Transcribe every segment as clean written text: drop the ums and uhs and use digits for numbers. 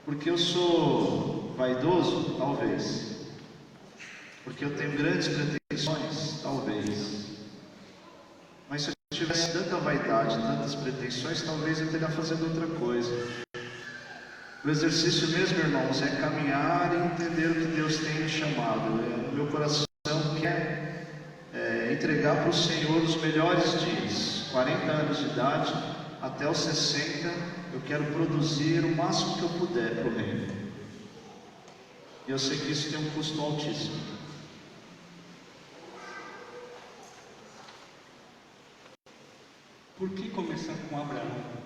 Porque eu sou vaidoso? Talvez. Porque eu tenho grandes pretensões? Talvez. Mas se eu tivesse tanta vaidade, tantas pretensões, talvez eu estaria fazendo outra coisa. O exercício mesmo, irmãos, é caminhar e entender o que Deus tem me chamado. O meu coração quer entregar para o Senhor os melhores dias. 40 anos de idade, até os 60, eu quero produzir o máximo que eu puder para o reino. E eu sei que isso tem um custo altíssimo. Por que começar com Abraão?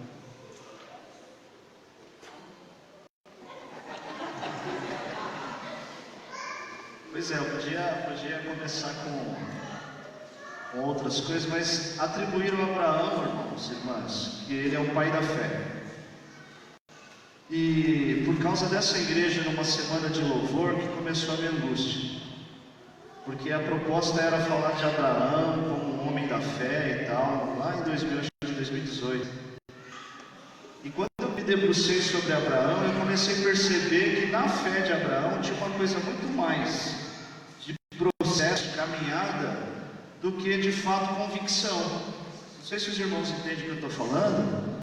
Pois é, eu podia começar com outras coisas, mas atribuíram a Abraão, irmãos e irmãs, que ele é o pai da fé. E por causa dessa igreja, numa semana de louvor, que começou a minha angústia. Porque a proposta era falar de Abraão como um homem da fé e tal, lá em 2018. E quando eu me debrucei sobre Abraão, eu comecei a perceber que na fé de Abraão tinha uma coisa muito mais de processo, de caminhada, do que de fato convicção. Não sei se os irmãos entendem o que eu estou falando,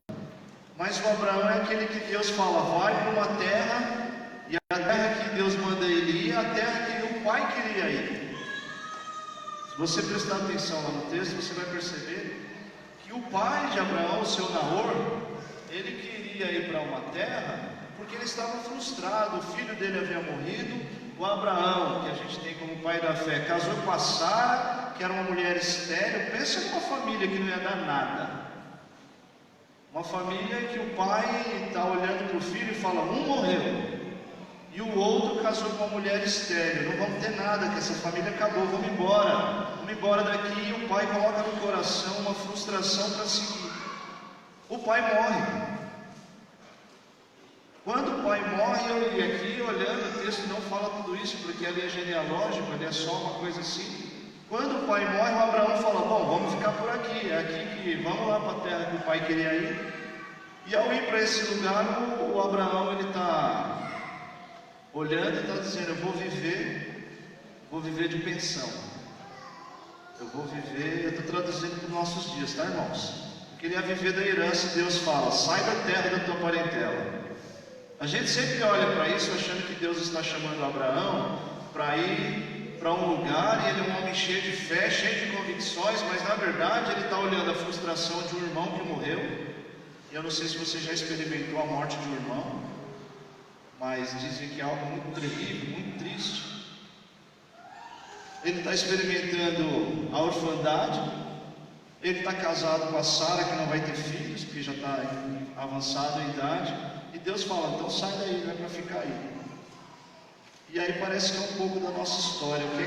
mas o Abraão é aquele que Deus fala, vai para uma terra, e a terra que Deus manda ele ir, a terra que o pai queria ir. Se você prestar atenção lá no texto, você vai perceber que o pai de Abraão, o seu Nahor, ele queria ir para uma terra porque ele estava frustrado, o filho dele havia morrido. O Abraão, que a gente tem como pai da fé, casou com a Sara, que era uma mulher estéril. Pensa numa família que não ia dar nada. Uma família que o pai está olhando para o filho e fala, um morreu, e o outro casou com uma mulher estéril, não vamos ter nada, que essa família acabou, vamos embora daqui. E o pai coloca no coração uma frustração para seguir. O pai morre. Quando o pai morre, eu li aqui, olhando, o texto não fala tudo isso, porque ali é genealógico, ali é só uma coisa assim. Quando o pai morre, o Abraão fala, bom, vamos ficar por aqui, é aqui que, vamos lá para a terra que o pai queria ir. E ao ir para esse lugar, o Abraão, ele está olhando e está dizendo, eu vou viver de pensão. Eu estou traduzindo para os nossos dias, tá, irmãos? Porque ele ia viver da herança, e Deus fala, sai da terra da tua parentela. A gente sempre olha para isso achando que Deus está chamando Abraão para ir para um lugar, e ele é um homem cheio de fé, cheio de convicções, mas na verdade ele está olhando a frustração de um irmão que morreu. E eu não sei se você já experimentou a morte de um irmão, mas dizem que é algo muito terrível, muito triste. Ele está experimentando a orfandade. Ele está casado com a Sara, que não vai ter filhos, porque já está avançado em idade. E Deus fala, então sai daí, não é para ficar aí. E aí parece que é um pouco da nossa história. O que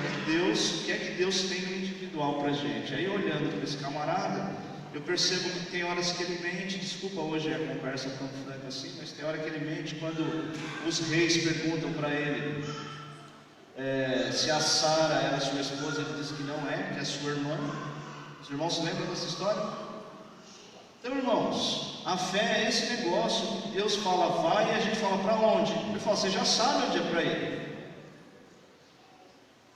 é que Deus tem no individual para a gente? Aí olhando para esse camarada, eu percebo que tem horas que ele mente. Desculpa hoje a conversa tão franca assim, mas tem hora que ele mente quando os reis perguntam para ele se a Sara era sua esposa. Ele diz que não é, que é sua irmã. Os irmãos se lembram dessa história? Então, irmãos, a fé é esse negócio. Deus fala, vai, e a gente fala, para onde? Ele fala, você já sabe onde é para ir.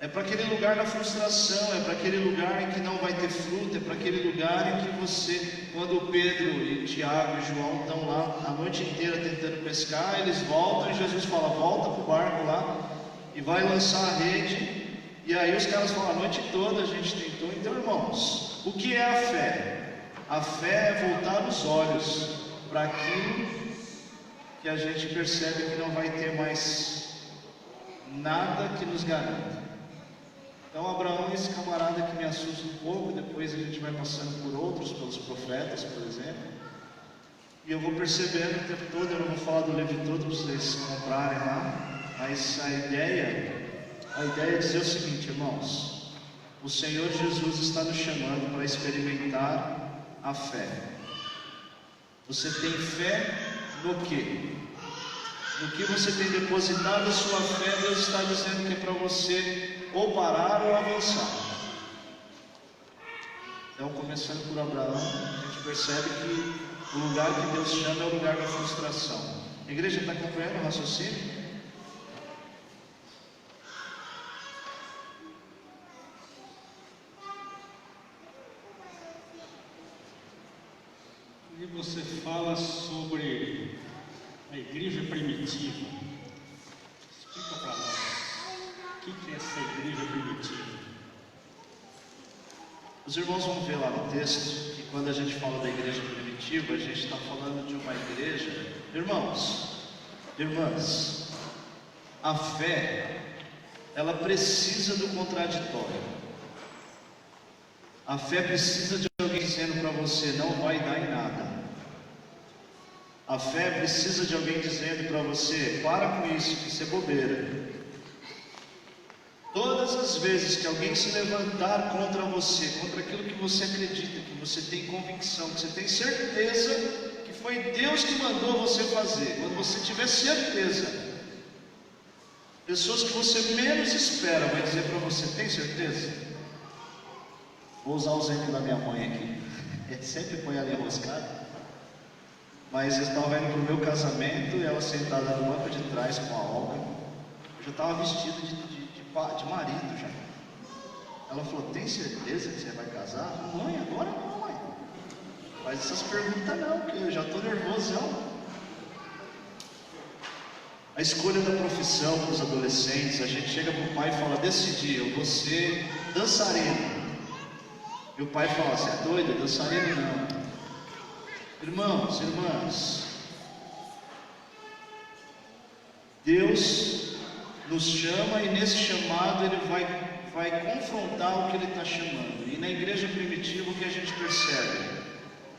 É para aquele lugar da frustração, é para aquele lugar em que não vai ter fruto, é para aquele lugar em que você, quando Pedro e Tiago e João estão lá a noite inteira tentando pescar, eles voltam e Jesus fala, volta para o barco lá e vai lançar a rede. E aí os caras falam, a noite toda a gente tentou. Então, irmãos, o que é a fé? A fé é voltar os olhos para aquilo que a gente percebe que não vai ter mais nada que nos garanta. Então Abraão é esse camarada que me assusta um pouco. Depois a gente vai passando por outros, pelos profetas, por exemplo, e eu vou percebendo o tempo todo. Eu não vou falar do livro todo para vocês comprarem lá, mas a ideia é dizer o seguinte, irmãos, o Senhor Jesus está nos chamando para experimentar a fé. Você tem fé no quê? No que você tem depositado a sua fé. Deus está dizendo que é para você ou parar ou avançar. Então, começando por Abraão, a gente percebe que o lugar que Deus chama é o lugar da frustração. A igreja está acompanhando o raciocínio? E você fala sobre a igreja primitiva. Explica para nós, o que é essa igreja primitiva? Os irmãos vão ver lá no texto que quando a gente fala da igreja primitiva, a gente está falando de uma igreja. Irmãos, irmãs, a fé, ela precisa do contraditório. A fé precisa de alguém dizendo para você, não vai dar em nada. A fé precisa de alguém dizendo para você, para com isso, que isso é bobeira. Todas as vezes que alguém se levantar contra você, contra aquilo que você acredita, que você tem convicção, que você tem certeza que foi Deus que mandou você fazer, quando você tiver certeza, pessoas que você menos espera vai dizer para você, tem certeza? Vou usar o exemplo da minha mãe aqui, ele sempre põe ela enroscada, mas eles estavam indo para o meu casamento e ela sentada no banco de trás com a Olga, eu já estava vestido de marido já. Ela falou, tem certeza que você vai casar? Mãe, agora não, mãe. Faz essas perguntas não, porque eu já estou nervosão. A escolha da profissão dos adolescentes, a gente chega para o pai e fala, decidi, eu vou ser dançarino. E o pai fala, você é doido, dançarino não. Irmãos, irmãs, Deus nos chama e nesse chamado Ele vai confrontar o que Ele está chamando. E na igreja primitiva o que a gente percebe?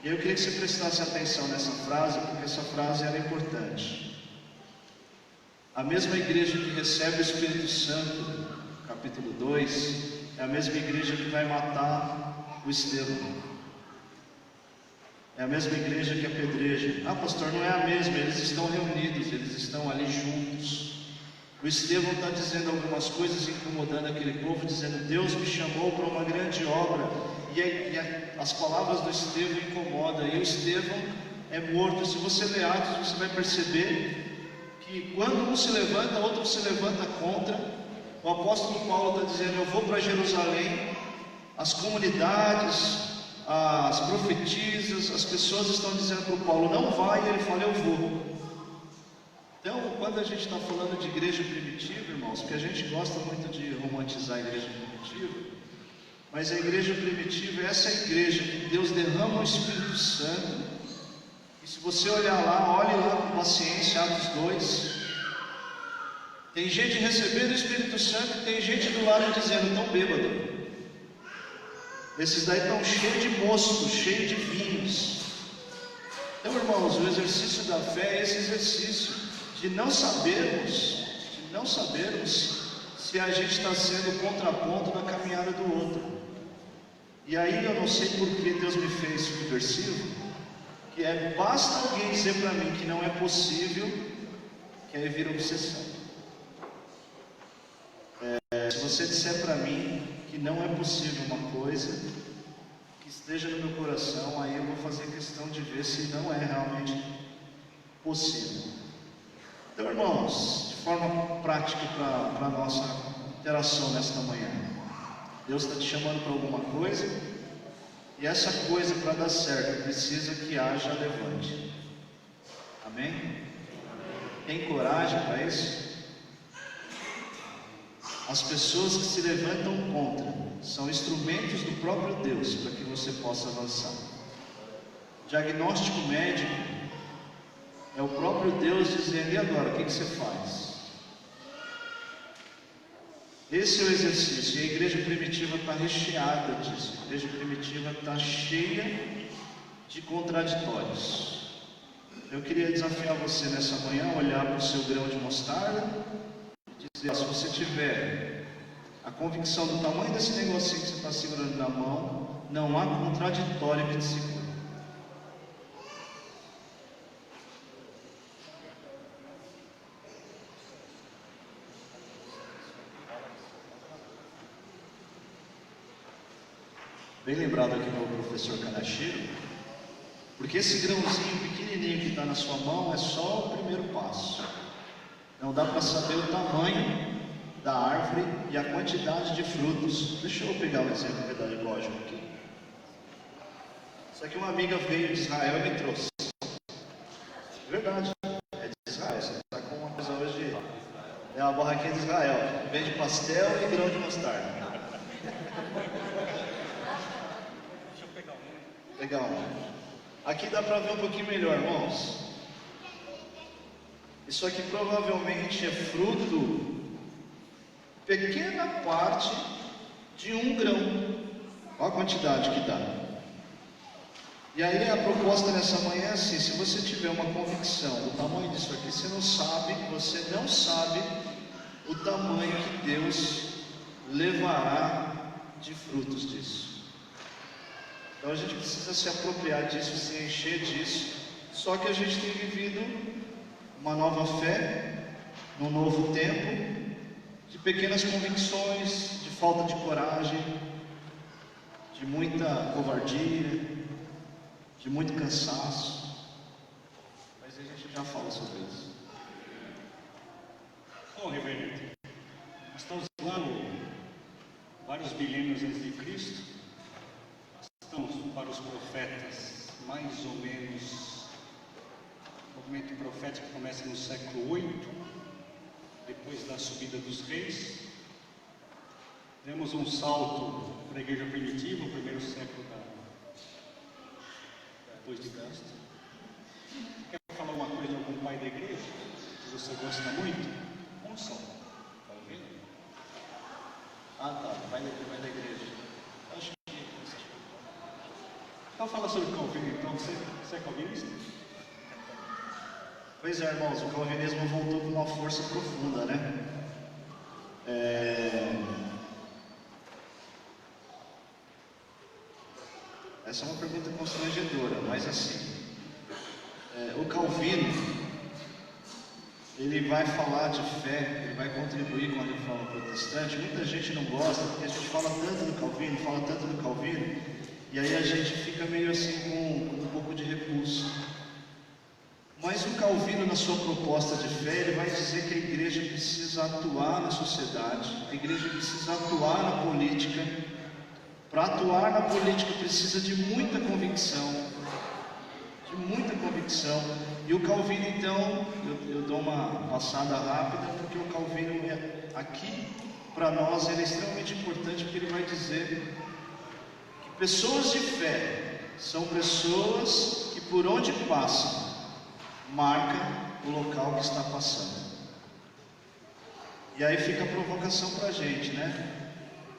E eu queria que você prestasse atenção nessa frase, porque essa frase era importante. A mesma igreja que recebe o Espírito Santo, capítulo 2, é a mesma igreja que vai matar o Estevão. É a mesma igreja que apedreja. Ah, pastor, não é a mesma, eles estão reunidos, eles estão ali juntos. O Estevão está dizendo algumas coisas, incomodando aquele povo, dizendo, Deus me chamou para uma grande obra, as palavras do Estevão incomodam, e o Estevão é morto. Se você ler Atos, você vai perceber que quando um se levanta, outro se levanta contra. O apóstolo Paulo está dizendo, eu vou para Jerusalém, as comunidades, as profetisas, as pessoas estão dizendo para o Paulo, não vai, e ele fala, eu vou. Então, quando a gente está falando de igreja primitiva, irmãos, porque a gente gosta muito de romantizar a igreja primitiva, mas a igreja primitiva é essa igreja que Deus derrama o Espírito Santo, e se você olhar lá, olhe lá com paciência, Atos 2, tem gente recebendo o Espírito Santo e tem gente do lado dizendo, tão bêbado. Esses daí estão cheios de mosto, cheios de vinhos. Então, irmãos, o exercício da fé é esse exercício de não sabermos se a gente está sendo contraponto na caminhada do outro. E aí eu não sei por que Deus me fez subversivo, que é, basta alguém dizer para mim que não é possível, que aí vira obsessão. Se você disser para mim que não é possível uma coisa, que esteja no meu coração, aí eu vou fazer questão de ver se não é realmente possível. Então, irmãos, de forma prática para a nossa interação nesta manhã, Deus está te chamando para alguma coisa, e essa coisa, para dar certo, precisa que haja levante. Amém? Tem coragem para isso? As pessoas que se levantam contra são instrumentos do próprio Deus para que você possa avançar. Diagnóstico médico é o próprio Deus dizendo, e agora, o que você faz? Esse é o exercício, e a igreja primitiva está recheada disso. A igreja primitiva está cheia de contraditórios. Eu queria desafiar você nessa manhã a olhar para o seu grão de mostarda e dizer, se você tiver a convicção do tamanho desse negocinho que você está segurando na mão, não há contraditório que te segure. Bem lembrado aqui do professor Kanashiro, porque esse grãozinho pequenininho pequenininho que está na sua mão é só o primeiro passo. Não dá para saber o tamanho da árvore e a quantidade de frutos. Deixa eu pegar um exemplo pedagógico aqui. Isso aqui uma amiga veio de Israel e me trouxe. Verdade, é de Israel. Você está com uma coisa hoje. É uma barraquinha de Israel. Vende pastel e grão de mostarda. Deixa eu pegar um. Pegar um. Aqui dá para ver um pouquinho melhor, irmãos. Isso aqui provavelmente é fruto, pequena parte de um grão. Olha a quantidade que dá. E aí a proposta nessa manhã é assim: se você tiver uma convicção do tamanho disso aqui, você não sabe o tamanho que Deus levará de frutos disso. Então a gente precisa se apropriar disso, se encher disso. Só que a gente tem vivido uma nova fé, num novo tempo, de pequenas convicções, de falta de coragem, de muita covardia, de muito cansaço. Mas a gente já fala sobre isso. Bom, reverendo, nós estamos lá no vários milênios antes de Cristo. Estamos para os profetas, mais ou menos, o movimento profético começa no século VIII, depois da subida dos reis. Demos um salto para a igreja primitiva, o primeiro século depois de Cristo. Quer falar uma coisa de algum pai da igreja que você gosta muito? Um só. Tá ouvindo? Ah, tá. Vai da igreja. Acho que. Então fala sobre Calvino, então. Você é calvinista? Pois é, irmãos, o calvinismo voltou com uma força profunda, né? Essa é uma pergunta constrangedora, mas assim, o Calvino, ele vai falar de fé, ele vai contribuir com a reforma protestante. Muita gente não gosta, porque a gente fala tanto do Calvino, e aí a gente fica meio assim com um pouco de repulso. Mas o Calvino, na sua proposta de fé, ele vai dizer que a igreja precisa atuar na sociedade, a igreja precisa atuar na política. Para atuar na política precisa de muita convicção, e o Calvino, então, eu dou uma passada rápida, porque o Calvino aqui, para nós, ele é extremamente importante, porque ele vai dizer que pessoas de fé são pessoas que por onde passam, marcam o local que está passando. E aí fica a provocação para a gente, né?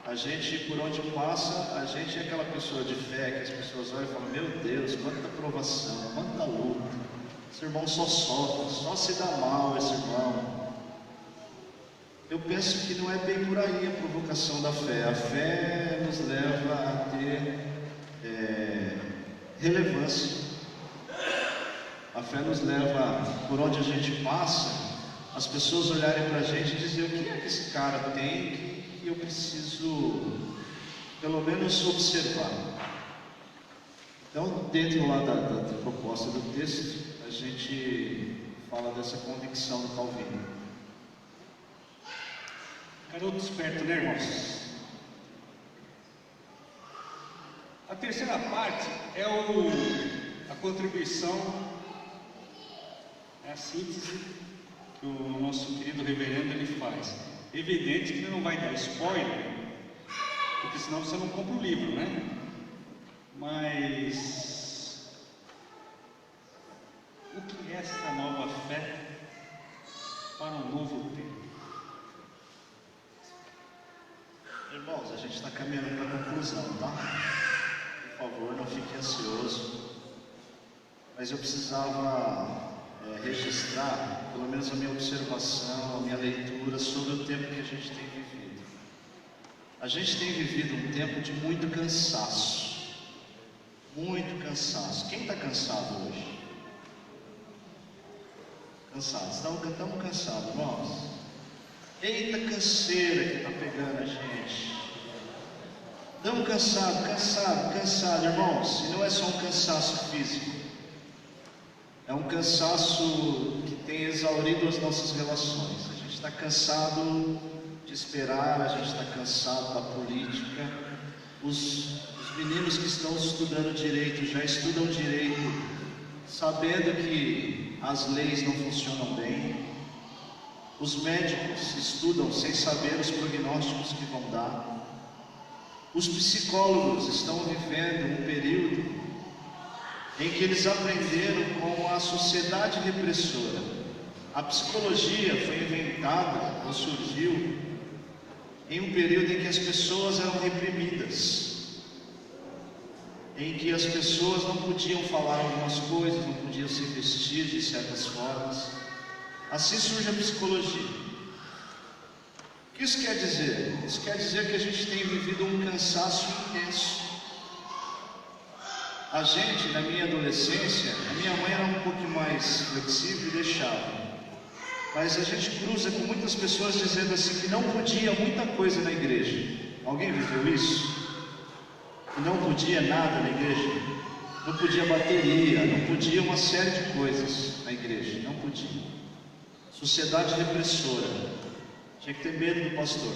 A gente, por onde passa, a gente é aquela pessoa de fé que as pessoas olham e falam: meu Deus, quanta provação, quanta luta, esse irmão só sofre, só se dá mal esse irmão. Eu penso que não é bem por aí a provocação da fé. A fé nos leva a ter relevância. A fé nos leva, por onde a gente passa, as pessoas olharem para a gente e dizer: o que é que esse cara tem que eu preciso, pelo menos, observar. Então, dentro lá da proposta do texto, a gente fala dessa convicção do Calvino. Garoto esperto, né, irmãos? A terceira parte é a contribuição, é a síntese que o nosso querido reverendo ele faz. Evidente que ele não vai dar spoiler, porque senão você não compra o livro, né? Mas o que é essa nova fé para um novo tempo? Irmãos, a gente está caminhando para a conclusão, tá? Por favor, não fique ansioso. Mas eu precisava registrar, pelo menos a minha observação, a minha leitura sobre o tempo que a gente tem vivido. A gente tem vivido um tempo de muito cansaço. Muito cansaço. Quem está cansado hoje? Cansado. Estamos cansados, irmãos. Eita canseira que está pegando a gente. Estamos cansados, irmãos. E não é só um cansaço físico. É um cansaço que tem exaurido as nossas relações. A gente está cansado de esperar, a gente está cansado da política. Os meninos que estão estudando direito já estudam direito sabendo que as leis não funcionam bem. Os médicos estudam sem saber os prognósticos que vão dar. Os psicólogos estão vivendo um período em que eles aprenderam com a sociedade repressora. A psicologia foi inventada ou surgiu em um período em que as pessoas eram reprimidas, em que as pessoas não podiam falar algumas coisas, não podiam se vestir de certas formas. Assim surge a psicologia. O que isso quer dizer? Isso quer dizer que a gente tem vivido um cansaço intenso. A gente, na minha adolescência, a minha mãe era um pouco mais flexível e deixava. Mas a gente cruza com muitas pessoas dizendo assim que não podia muita coisa na igreja. Alguém viveu isso? Que não podia nada na igreja? Não podia bateria, não podia uma série de coisas na igreja, não podia. Sociedade repressora. Tinha que ter medo do pastor.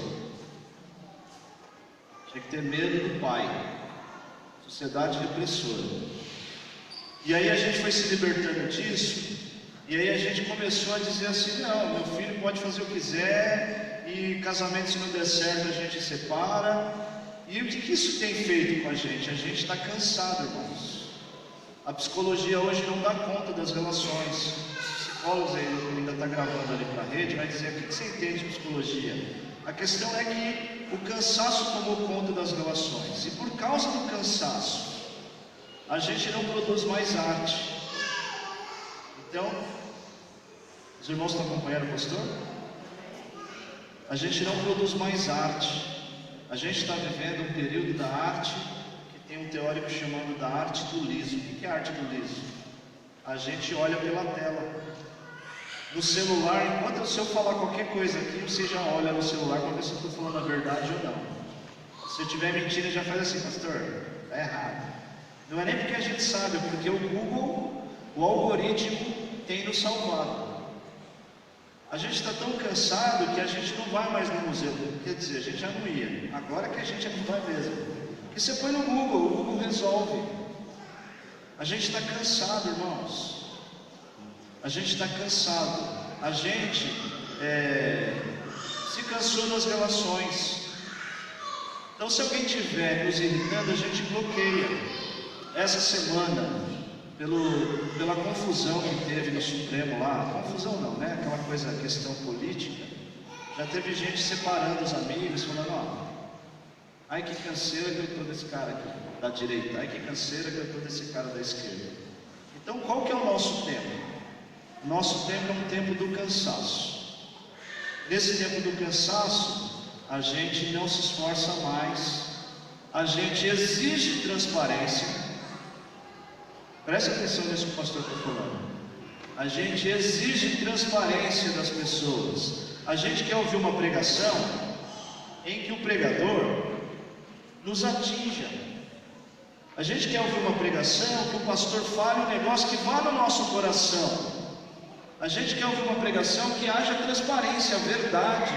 Tinha que ter medo do pai. Sociedade repressora. E aí a gente foi se libertando disso. E aí a gente começou a dizer assim: não, meu filho pode fazer o que quiser. E casamento, se não der certo, a gente separa. E o que isso tem feito com a gente? A gente está cansado, irmãos. A psicologia hoje não dá conta das relações. Psicólogos aí, ainda está gravando ali para a rede, vai dizer: o que você entende de psicologia? A questão é que o cansaço tomou conta das relações, e por causa do cansaço, a gente não produz mais arte. Então, os irmãos estão acompanhando o pastor? A gente não produz mais arte. A gente está vivendo um período da arte, que tem um teórico chamando da arte do liso. O que é a arte do liso? A gente olha pela tela. No celular, enquanto se eu falar qualquer coisa aqui, você já olha no celular para ver se eu estou falando a verdade ou não. Se eu estiver mentindo, já faz assim: pastor, está errado. Não é nem porque a gente sabe, é porque o Google, o algoritmo, tem nos salvado. A gente está tão cansado que a gente não vai mais no museu. Quer dizer, a gente já não ia. Agora que a gente não vai mesmo. Porque você põe no Google, o Google resolve. A gente está cansado, irmãos. A gente está cansado. A gente se cansou das relações. Então, se alguém estiver nos irritando, a gente bloqueia. Essa semana, pela confusão que teve no Supremo lá, confusão não, né? Aquela coisa, questão política, já teve gente separando os amigos, falando: ó, ai que canseira que eu estou desse cara aqui, da direita, ai que canseira que eu estou desse cara da esquerda. Então, qual que é o nosso tempo? Nosso tempo é um tempo do cansaço. Nesse tempo do cansaço, a gente não se esforça mais, a gente exige transparência. Preste atenção nisso que o pastor está falando. A gente exige transparência das pessoas. A gente quer ouvir uma pregação em que o pregador nos atinja. A gente quer ouvir uma pregação que o pastor fale um negócio que vá no nosso coração. A gente quer ouvir uma pregação que haja transparência, a verdade.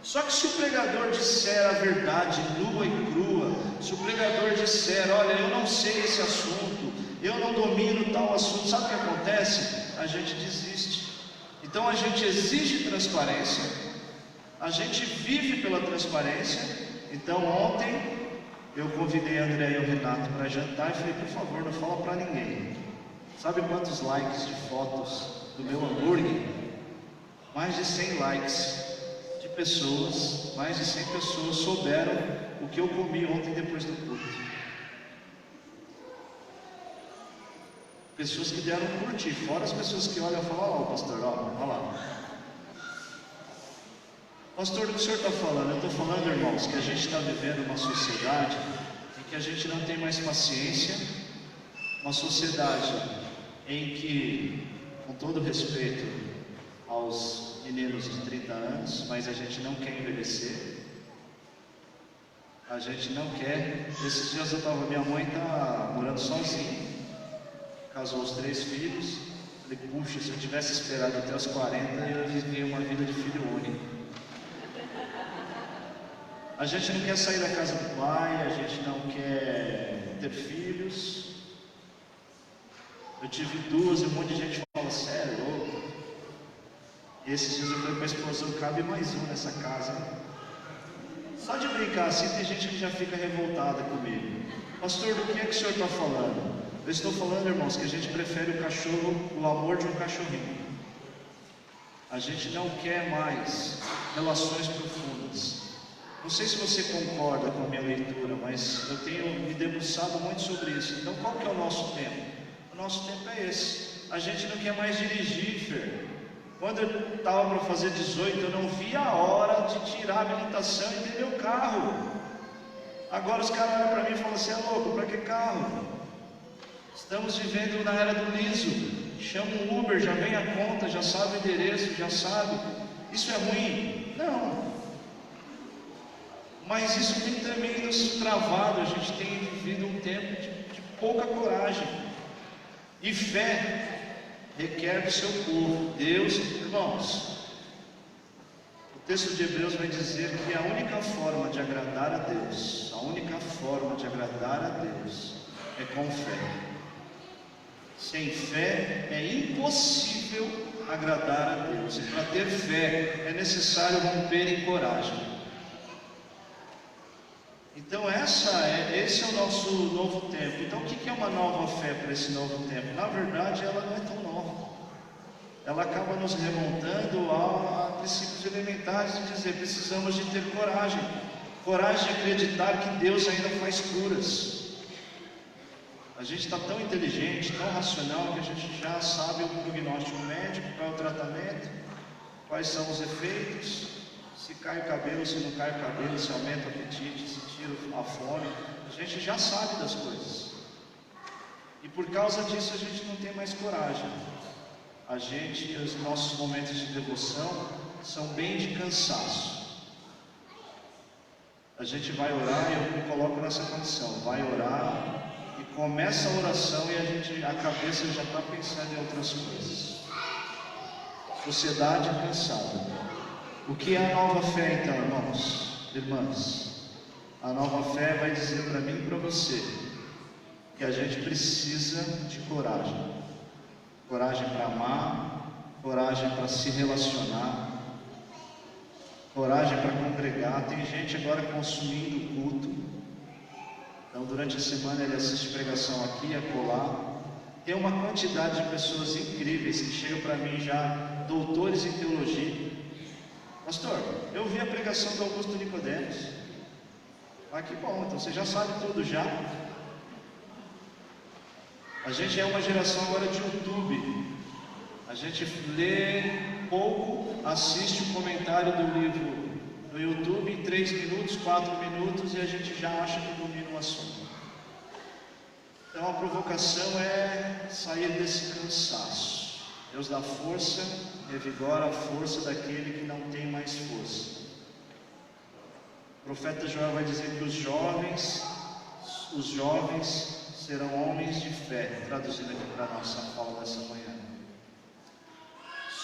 Só que se o pregador disser a verdade nua e crua, se o pregador disser: olha, eu não sei esse assunto, eu não domino tal assunto, sabe o que acontece? A gente desiste. Então a gente exige transparência, a gente vive pela transparência. Então ontem eu convidei a André e o Renato para jantar e falei: por favor, não fala para ninguém. Sabe quantos likes de fotos do meu hambúrguer? Mais de 100 likes de pessoas, mais de 100 pessoas souberam o que eu comi ontem depois do culto. Pessoas que deram curtir, fora as pessoas que olham e falam: ó, pastor, olha lá. Pastor, o que o senhor está falando? Eu estou falando, irmãos, que a gente está vivendo uma sociedade em que a gente não tem mais paciência, uma sociedade em que, com todo respeito aos meninos de 30 anos, mas a gente não quer envelhecer, a gente não quer. Esses dias minha mãe está morando sozinha, casou os 3 filhos, Falei, puxa, se eu tivesse esperado até os 40, eu viveria uma vida de filho único. A gente não quer sair da casa do pai, a gente não quer ter filhos. Eu tive duas e um monte de gente fala, sério, louco. E esses dias eu falei para a esposa, cabe mais um nessa casa. Só de brincar assim, tem gente que já fica revoltada comigo. Pastor, do que é que o senhor está falando? Eu estou falando, irmãos, que a gente prefere o cachorro, o amor de um cachorrinho. A gente não quer mais relações profundas. Não sei se você concorda com a minha leitura, mas eu tenho me debruçado muito sobre isso. Então, qual que é o nosso tempo? O nosso tempo é esse. A gente não quer mais dirigir, Fer. Quando eu estava para fazer 18, eu não via a hora de tirar a habilitação e ter meu carro. Agora os caras olham para mim e falam assim, é louco, para que carro? Estamos vivendo na era do liso. Chama um Uber, já vem a conta, já sabe o endereço, já sabe. Isso é ruim? Não. Mas isso tem também nos travado. A gente tem vivido um tempo de pouca coragem. E fé requer do seu povo. Deus, irmãos, o texto de Hebreus vai dizer que a única forma de agradar a Deus, a única forma de agradar a Deus é com fé. Sem fé é impossível agradar a Deus. E para ter fé é necessário romper em coragem. Então esse é o nosso novo tempo. Então o que é uma nova fé para esse novo tempo? Na verdade ela não é tão nova. Ela acaba nos remontando a princípios elementares de dizer, precisamos de ter coragem. Coragem de acreditar que Deus ainda faz curas. A gente está tão inteligente, tão racional, que a gente já sabe o prognóstico médico, qual é o tratamento, quais são os efeitos, se cai o cabelo, se não cai o cabelo, se aumenta o apetite, se tira a fome. A gente já sabe das coisas. E por causa disso a gente não tem mais coragem. Os nossos momentos de devoção são bem de cansaço. A gente vai orar, e eu me coloco nessa condição, vai orar, e começa a oração e a cabeça já está pensando em outras coisas. Sociedade cansada. O que é a nova fé então, irmãos, irmãs? A nova fé vai dizer para mim e para você que a gente precisa de coragem. Coragem para amar, coragem para se relacionar, coragem para congregar. Tem gente agora consumindo o culto. Então durante a semana ele assiste pregação aqui e acolá. Tem uma quantidade de pessoas incríveis que chegam para mim já, doutores em teologia. Pastor, eu vi a pregação do Augusto Nicodemos. Ah, que bom, então você já sabe tudo já. A gente é uma geração agora de YouTube. A gente lê pouco, assiste o comentário do livro no YouTube em 3 minutos, 4 minutos, e a gente já acha que domina o assunto. Então a provocação é sair desse cansaço. Deus dá força, revigora a força daquele que não tem mais força. O profeta Joel vai dizer que os jovens serão homens de fé, traduzindo aqui para a nossa fala dessa manhã.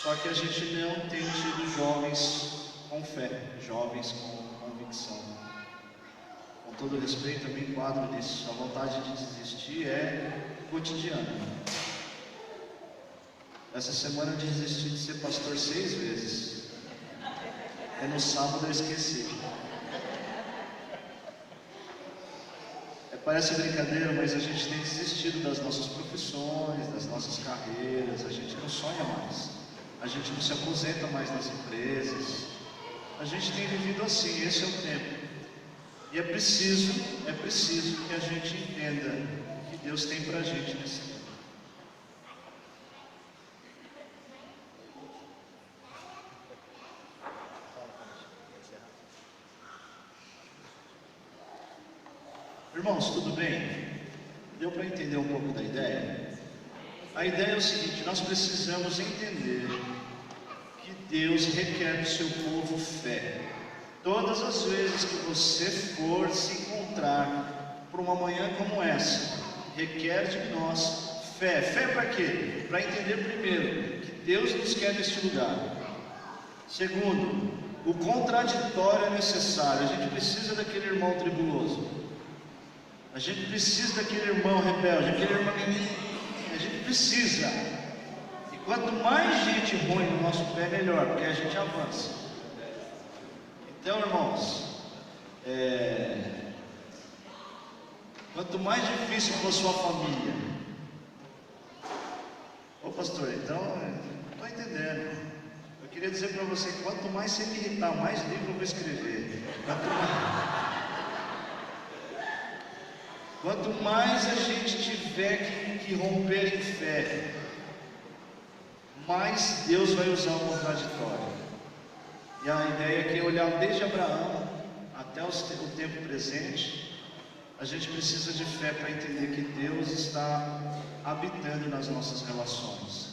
Só que a gente não tem tido jovens com fé, jovens com convicção. Com todo respeito, eu me enquadro nisso. A vontade de desistir é cotidiana. Essa semana eu desisti de ser pastor 6 vezes. E no sábado eu esqueci. Parece brincadeira, mas a gente tem desistido das nossas profissões, das nossas carreiras. A gente não sonha mais. A gente não se aposenta mais nas empresas. A gente tem vivido assim, esse é o tempo. E é preciso que a gente entenda o que Deus tem para a gente nesse tempo. Irmãos, tudo bem? Deu para entender um pouco da ideia? A ideia é o seguinte: nós precisamos entender que Deus requer do seu povo fé. Todas as vezes que você for se encontrar por uma manhã como essa, requer de nós Fé. Fé para quê? Para entender primeiro que Deus nos quer neste lugar. Segundo, o contraditório é necessário. A gente precisa daquele irmão tribuloso. A gente precisa daquele irmão rebelde, aquele irmão. A gente precisa. E quanto mais gente ruim no nosso pé, melhor, porque a gente avança. Então, irmãos, quanto mais difícil for sua família. Ô pastor, então, não estou entendendo. Eu queria dizer para você, quanto mais você me irritar, mais livro eu vou escrever. Quanto mais a gente tiver que romper em fé, mais Deus vai usar o contraditório. E a ideia é que olhar desde Abraão até o tempo presente, a gente precisa de fé para entender que Deus está habitando nas nossas relações.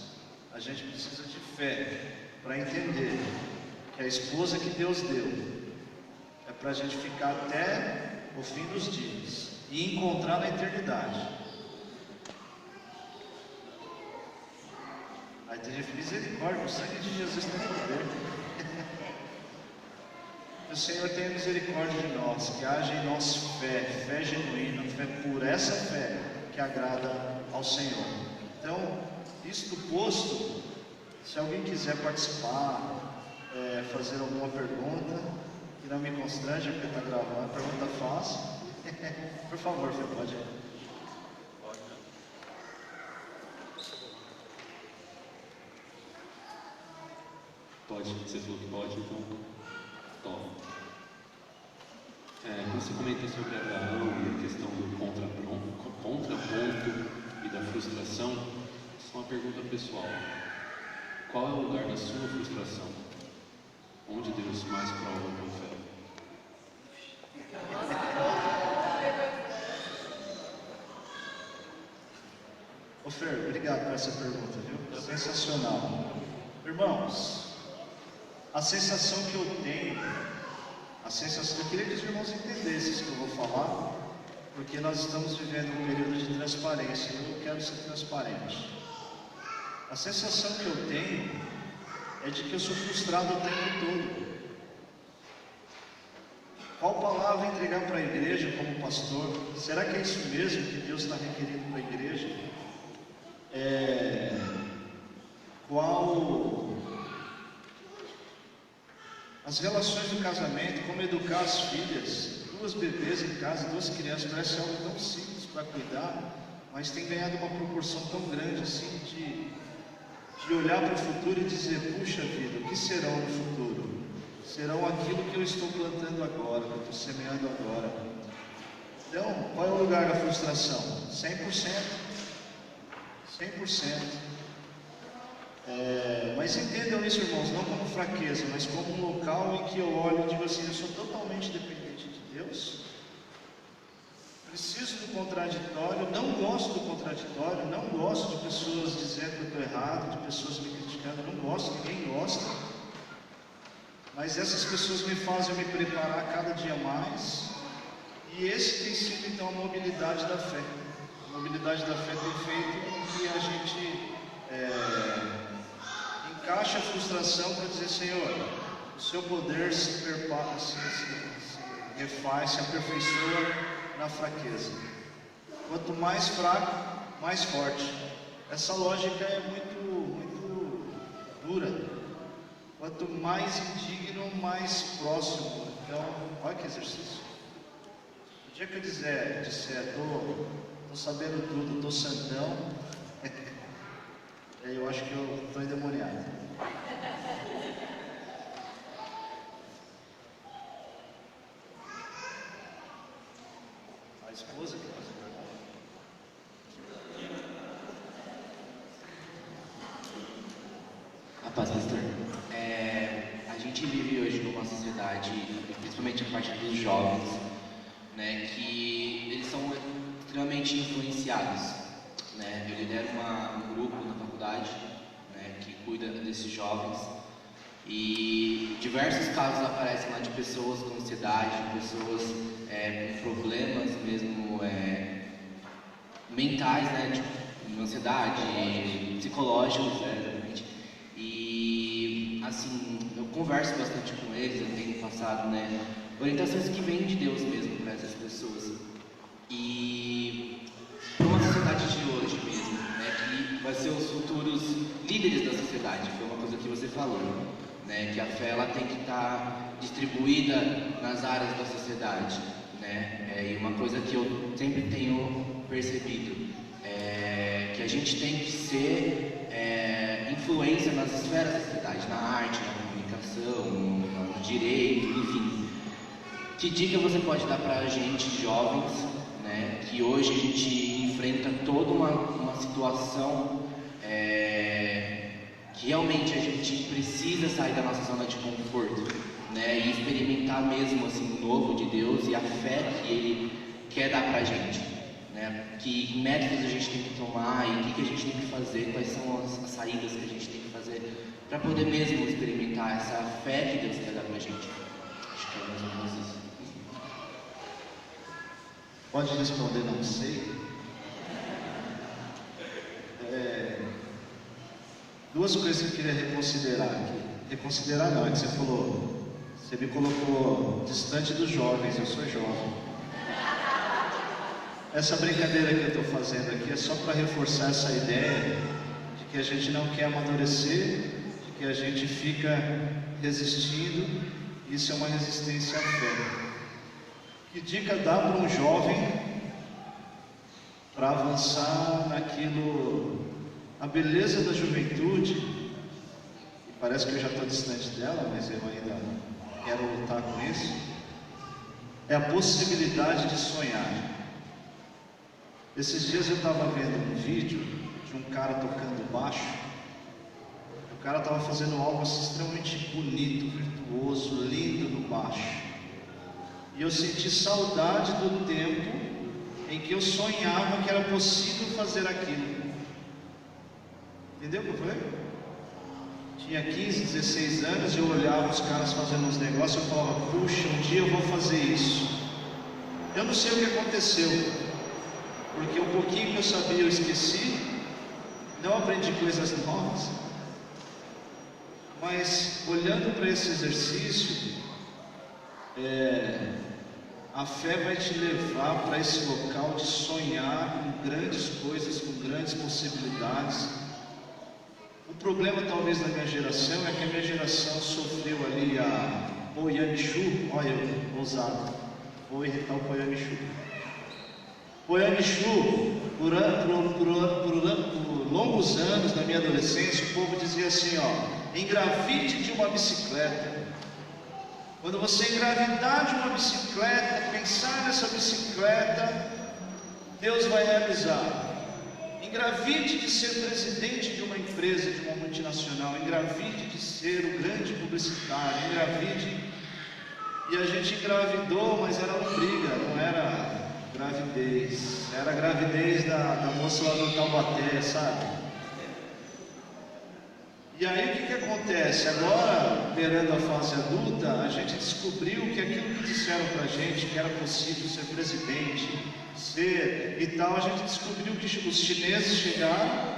A gente precisa de fé para entender que a esposa que Deus deu é para a gente ficar até o fim dos dias e encontrar na eternidade. Aí tem misericórdia, o sangue de Jesus tem poder. O Senhor tenha misericórdia de nós, que haja em nós fé, fé genuína, fé pura, essa fé que agrada ao Senhor. Então, isto posto, se alguém quiser participar, fazer alguma pergunta, que não me constrange, porque está gravando, pergunta fácil. Por favor, Fê, pode ir. Pode, você falou que pode, então toma. Você comentou sobre Abraão e a questão do contraponto e da frustração. Só uma pergunta pessoal. Qual é o lugar da sua frustração? Onde Deus mais prova a tua fé? Ô Fer, obrigado por essa pergunta, viu? Sensacional. Irmãos, a sensação que eu tenho, eu queria que os irmãos entendessem isso que eu vou falar, porque nós estamos vivendo um período de transparência e eu quero ser transparente. A sensação que eu tenho é de que eu sou frustrado o tempo todo. Qual palavra entregar para a igreja como pastor? Será que é isso mesmo que Deus está requerindo para a igreja? As relações do casamento, como educar as filhas, 2 bebês em casa, 2 crianças, parece algo tão simples para cuidar, mas tem ganhado uma proporção tão grande assim de olhar para o futuro e dizer, puxa vida, o que serão no futuro? Serão aquilo que eu estou plantando agora, que eu estou semeando agora. Então, qual é o lugar da frustração? 100%. 100%. Mas entendam isso, irmãos, não como fraqueza, mas como um local em que eu olho e digo assim, eu sou totalmente dependente de Deus, preciso do contraditório, não gosto do contraditório, não gosto de pessoas dizendo que eu estou errado, de pessoas me criticando, não gosto, ninguém gosta, mas essas pessoas me fazem me preparar cada dia mais, e esse tem sido então a mobilidade da fé. A mobilidade da fé tem feito com que a gente encaixe a frustração para dizer, Senhor, o seu poder se refaz, se aperfeiçoa na fraqueza. Quanto mais fraco, mais forte. Essa lógica é muito dura. Quanto mais indigno, mais próximo. Então, olha que exercício. O dia que eu disser, estou sabendo tudo, estou santão, eu acho que eu estou endemoniado. A esposa que faz a pergunta. A paz, pastor. A gente vive hoje numa sociedade, principalmente a parte dos jovens, né, que eles são extremamente influenciados, né? Eu lidero um grupo na faculdade, né, que cuida desses jovens, e diversos casos aparecem lá de pessoas com ansiedade, de pessoas com problemas mesmo mentais, né, ansiedade, psicológicos, exatamente. E assim, eu converso bastante com eles, eu tenho passado, né, orientações que vêm de Deus mesmo para essas pessoas. E para uma sociedade de hoje mesmo, né, que vai ser os futuros líderes da sociedade, foi uma coisa que você falou, né, que a fé ela tem que estar distribuída nas áreas da sociedade, né, e uma coisa que eu sempre tenho percebido é que a gente tem que ser influência nas esferas da sociedade, na arte, na comunicação, no direito, enfim. Que dica você pode dar para a gente, jovens, né, que hoje a gente enfrenta toda uma situação que realmente a gente precisa sair da nossa zona de conforto, né, e experimentar mesmo assim o novo de Deus e a fé que Ele quer dar para a gente, né, que métodos a gente tem que tomar e o que a gente tem que fazer, quais são as saídas que a gente tem que fazer para poder mesmo experimentar essa fé que Deus quer dar para a gente. Acho que é mais ou menos isso. Pode responder, não sei. Duas coisas que eu queria reconsiderar aqui. Reconsiderar não, é que você falou, você me colocou distante dos jovens, eu sou jovem. Essa brincadeira que eu estou fazendo aqui é só para reforçar essa ideia de que a gente não quer amadurecer, de que a gente fica resistindo, isso é uma resistência à fé. Que dica dá para um jovem para avançar naquilo, a beleza da juventude, e parece que eu já estou distante dela, mas eu ainda quero lutar com isso, é a possibilidade de sonhar. Esses dias eu estava vendo um vídeo de um cara tocando baixo, o cara estava fazendo algo assim, extremamente bonito, virtuoso, lindo no baixo, e eu senti saudade do tempo em que eu sonhava que era possível fazer aquilo. Entendeu o que foi? Tinha 15, 16 anos e eu olhava os caras fazendo uns negócios e eu falava, puxa, um dia eu vou fazer isso. Eu não sei o que aconteceu, porque o pouquinho que eu sabia eu esqueci, não aprendi coisas novas, mas olhando para esse exercício, a fé vai te levar para esse local de sonhar com grandes coisas, com grandes possibilidades. O problema talvez da minha geração é que a minha geração sofreu ali a Poyamichu, olha eu, ousado, vou irritar o Poyamichu. Poyamichu, por longos anos da minha adolescência, o povo dizia assim, ó, engravide de uma bicicleta. Quando você engravidar de uma bicicleta, pensar nessa bicicleta, Deus vai realizar. Engravide de ser presidente de uma empresa, de uma multinacional, engravide de ser o grande publicitário, engravide. E a gente engravidou, mas era lombriga, não era gravidez, era a gravidez da moça lá do Taubaté, sabe? E aí o que acontece? Agora, perando a fase adulta, a gente descobriu que aquilo que disseram pra gente que era possível ser presidente, ser e tal, a gente descobriu que os chineses chegaram,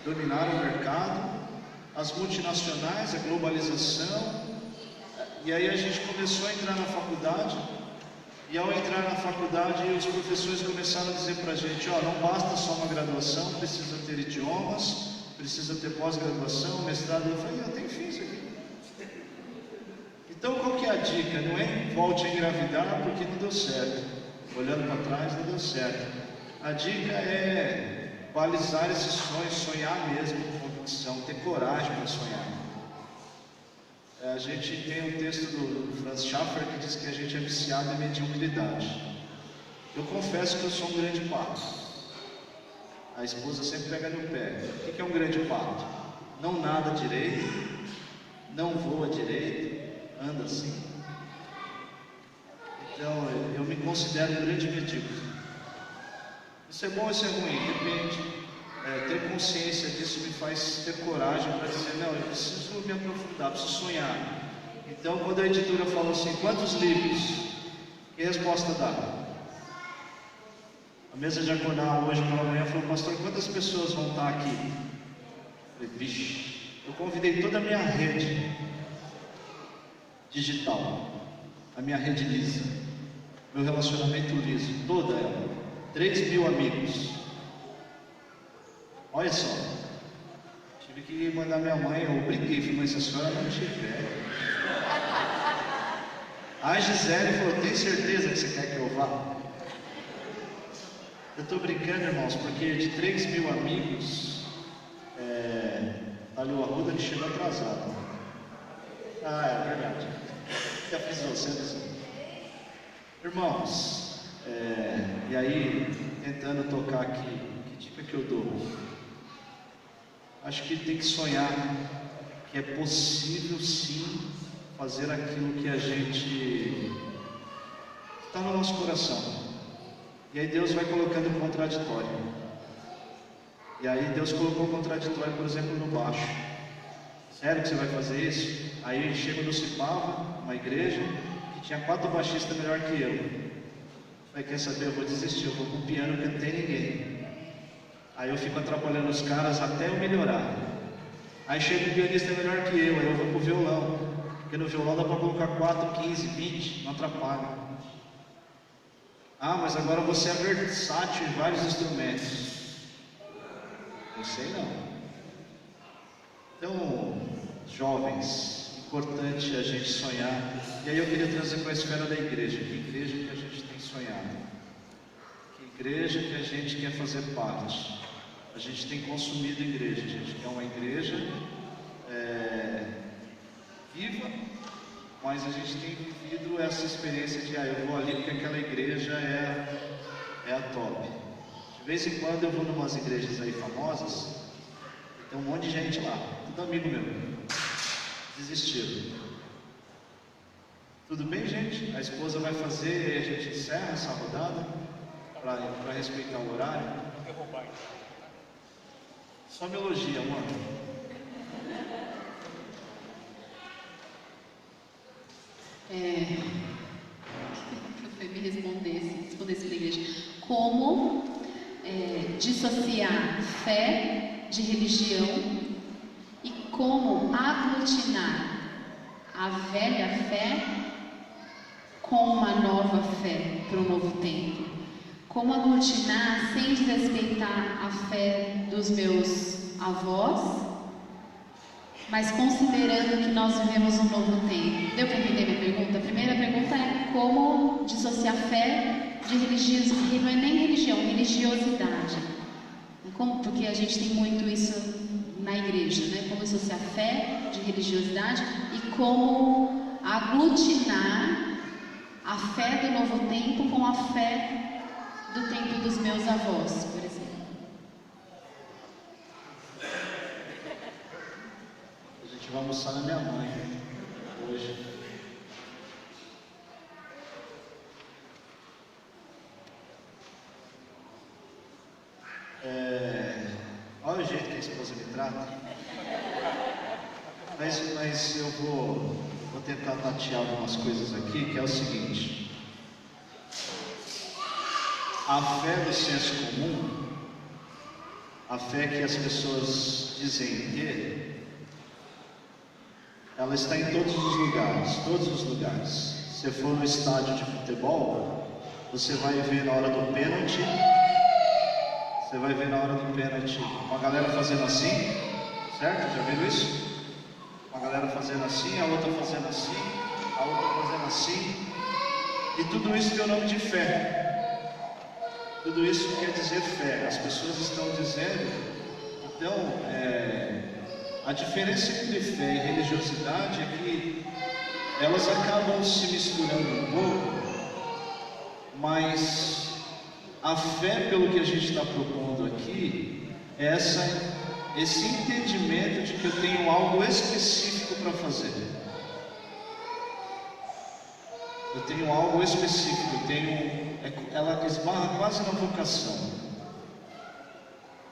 dominaram o mercado, as multinacionais, a globalização, e aí a gente começou a entrar na faculdade, e ao entrar na faculdade os professores começaram a dizer pra gente, ó, não basta só uma graduação, precisa ter idiomas, precisa ter pós-graduação, mestrado. Eu falei, tem fim isso aqui. Então qual que é a dica? Não é volte a engravidar porque não deu certo. Olhando para trás não deu certo. A dica é balizar esses sonhos, sonhar mesmo com convicção, ter coragem para sonhar. A gente tem um texto do Franz Schaeffer que diz que a gente é viciado em mediocridade. Eu confesso que eu sou um grande pato. A esposa sempre pega no pé. O que é um grande pato? Não nada direito, não voa direito, anda assim. Então eu me considero um grande medíocre. Isso é bom ou isso é ruim? Depende. Ter consciência disso me faz ter coragem para dizer, não, eu preciso me aprofundar, preciso sonhar. Então quando a editora falou assim, quantos livros? Que resposta dá? A mesa diaconal hoje pela manhã falou: pastor, quantas pessoas vão estar aqui? Eu falei: vixe, eu convidei toda a minha rede digital, a minha rede lisa, meu relacionamento liso, toda ela, 3.000 amigos. Olha só, tive que mandar minha mãe, eu briguei, falei: mas se a senhora não tiver. A Gisele falou: tem certeza que você quer que eu vá? Eu estou brincando, irmãos, porque de 3.000 amigos, ali o Arruda que chegou atrasado. Ah, é verdade. Já fiz você, né? Irmãos, e aí, tentando tocar aqui, que dica que eu dou? Acho que tem que sonhar que é possível sim fazer aquilo que a gente está no nosso coração. E aí Deus vai colocando um contraditório. E aí Deus colocou um contraditório, por exemplo, no baixo. Sério que você vai fazer isso? Aí chega no Cipava, uma igreja, que tinha 4 baixistas melhor que eu. Falei: quer saber, eu vou desistir, eu vou com o piano que não tem ninguém. Aí eu fico atrapalhando os caras até eu melhorar. Aí chega um pianista melhor que eu, aí eu vou pro violão. Porque no violão dá para colocar 4, 15, 20, não atrapalha. Ah, mas agora você é versátil em vários instrumentos. Não sei não. Então, jovens, importante a gente sonhar. E aí eu queria trazer para a esfera da igreja. Que igreja que a gente tem sonhado? Que igreja que a gente quer fazer parte? A gente tem consumido igreja. A gente quer uma igreja viva, mas a gente tem vivido essa experiência de: eu vou ali porque aquela igreja é a top. De vez em quando eu vou em umas igrejas aí famosas, tem um monte de gente lá, tudo amigo meu, desistiram. Tudo bem, gente? A esposa vai fazer e a gente encerra essa rodada para respeitar o horário. Só me elogia, amor. Você me respondesse para a igreja. Como dissociar fé de religião e como aglutinar a velha fé com uma nova fé para um novo tempo. Como aglutinar sem desrespeitar a fé dos meus avós, mas considerando que nós vivemos um novo tempo. Deu para entender minha pergunta? A primeira pergunta é como dissociar fé de religiosidade, não é nem religião, religiosidade. Porque a gente tem muito isso na igreja, né? Como dissociar fé de religiosidade e como aglutinar a fé do novo tempo com a fé do tempo dos meus avós, por exemplo. Vai almoçar na minha mãe hoje. Olha o jeito que a esposa me trata. Mas eu vou tentar tatear algumas coisas aqui, que é o seguinte: a fé do senso comum, a fé que as pessoas dizem ter, ela está em todos os lugares, todos os lugares. Se você for no estádio de futebol, você vai ver na hora do pênalti, uma galera fazendo assim, certo? Já viram isso? Uma galera fazendo assim, a outra fazendo assim, a outra fazendo assim, e tudo isso tem o nome de fé. Tudo isso quer dizer fé. As pessoas estão dizendo, então, a diferença entre fé e religiosidade é que elas acabam se misturando um pouco, mas a fé, pelo que a gente está propondo aqui, é esse entendimento de que eu tenho algo específico para fazer. Eu tenho algo específico, ela esbarra quase na vocação.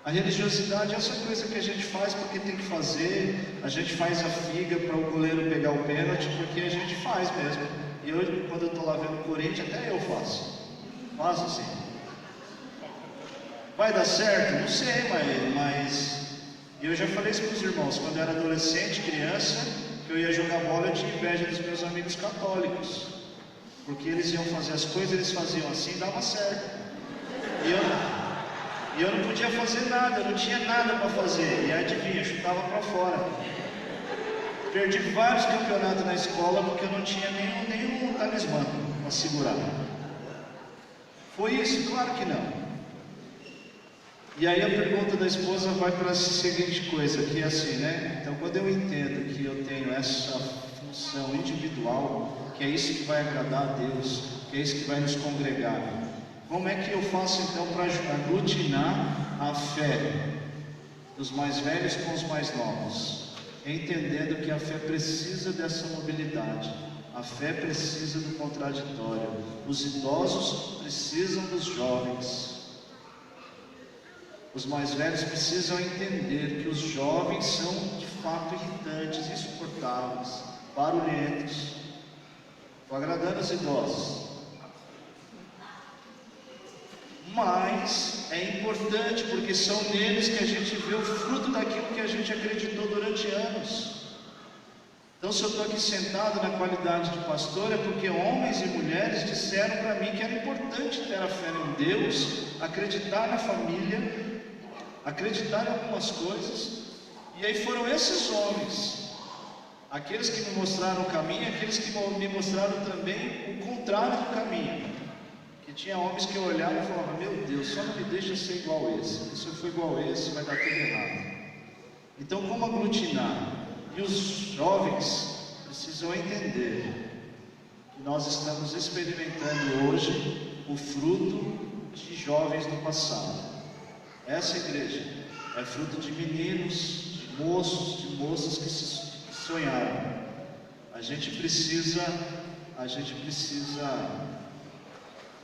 A religiosidade é essa coisa que a gente faz porque tem que fazer, a gente faz a figa para o goleiro pegar o pênalti porque a gente faz mesmo. E hoje, quando eu estou lá vendo o Corinthians, até eu faço assim. Vai dar certo? Não sei, mas eu já falei isso para os irmãos, quando eu era adolescente, criança, que eu ia jogar bola, eu tinha inveja dos meus amigos católicos, porque eles iam fazer as coisas, eles faziam assim, dava certo, e eu não podia fazer nada, eu não tinha nada para fazer, e adivinha, eu chutava para fora. Perdi vários campeonatos na escola porque eu não tinha nenhum talismã para segurar. Foi isso? Claro que não. E aí a pergunta da esposa vai para a seguinte coisa, que é assim, né? Então quando eu entendo que eu tenho essa função individual, que é isso que vai agradar a Deus, que é isso que vai nos congregar, como é que eu faço então para aglutinar a fé dos mais velhos com os mais novos? Entendendo que a fé precisa dessa mobilidade, a fé precisa do contraditório, os idosos precisam dos jovens. Os mais velhos precisam entender que os jovens são de fato irritantes, insuportáveis, barulhentos. Estou agradando os idosos. Mas é importante porque são neles que a gente vê o fruto daquilo que a gente acreditou durante anos. Então, se eu estou aqui sentado na qualidade de pastor, é porque homens e mulheres disseram para mim que era importante ter a fé em Deus, acreditar na família, acreditar em algumas coisas, e aí foram esses homens, aqueles que me mostraram o caminho, aqueles que me mostraram também o contrário do caminho, que tinha homens que eu olhava e falava, meu Deus, só não me deixa ser igual a esse, se eu for igual a esse vai dar tudo errado. Então como aglutinar? E os jovens precisam entender que nós estamos experimentando hoje o fruto de jovens do passado. Essa igreja é fruto de meninos, de moços, de moças que sonharam. A gente precisa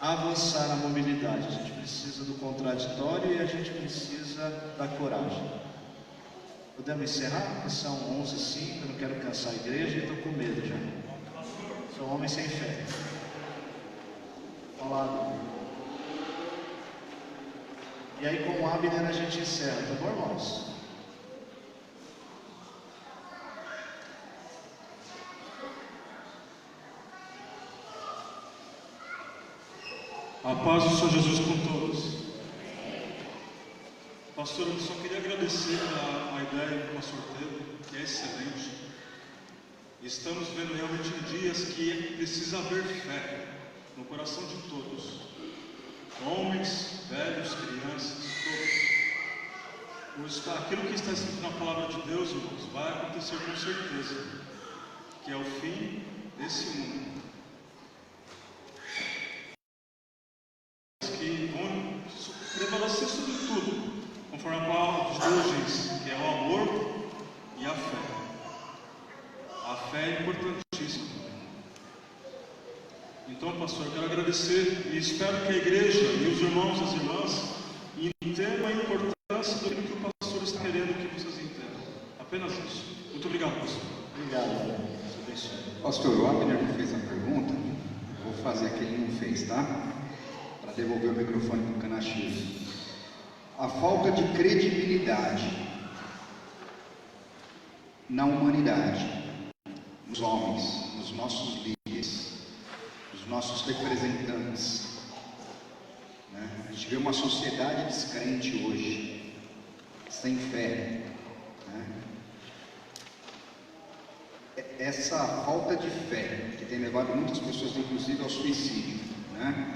avançar na mobilidade, a gente precisa do contraditório e a gente precisa da coragem. Podemos encerrar? Porque são 11h05, eu não quero cansar a igreja e estou com medo já. Sou homem sem fé. Falado. E aí com o Abner a gente encerra, tá bom, irmãos? A paz do Senhor Jesus com todos. Pastor, eu só queria agradecer a ideia que o pastor teve, que é excelente. Estamos vendo realmente dias que precisa haver fé no coração de todos. Homens, velhos, crianças, todos. Aquilo que está escrito na palavra de Deus, irmãos, vai acontecer com certeza, que é o fim desse mundo. Que vão prevalecer sobre tudo, conforme a palavra de Deus diz, que é o amor e a fé. A fé é importantíssima. Então, pastor, eu quero agradecer e espero que a igreja e os irmãos e as irmãs entendam a importância daquilo que o pastor está querendo que vocês entendam. Apenas isso. Muito obrigado, pastor. Obrigado. Pastor, o Abner me fez a pergunta, vou fazer a que ele não fez, tá? Para devolver o microfone para o Canachiro. A falta de credibilidade na humanidade, nos homens, nos nossos líderes, nos nossos representantes, né? A gente vê uma sociedade descrente hoje, sem fé, né? Essa falta de fé que tem levado muitas pessoas, inclusive, ao suicídio, né?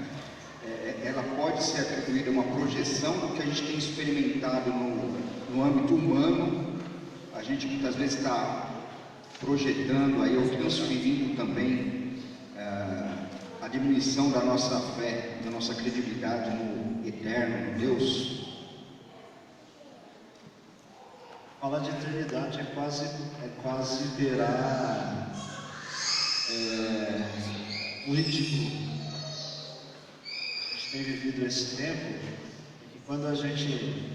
Ela pode ser atribuída a uma projeção do que a gente tem experimentado no âmbito humano. A gente muitas vezes está projetando aí, ou transferindo também a diminuição da nossa fé, da nossa credibilidade no eterno, no Deus. Falar de eternidade é quase beirar o ridículo. Tem vivido esse tempo que quando a gente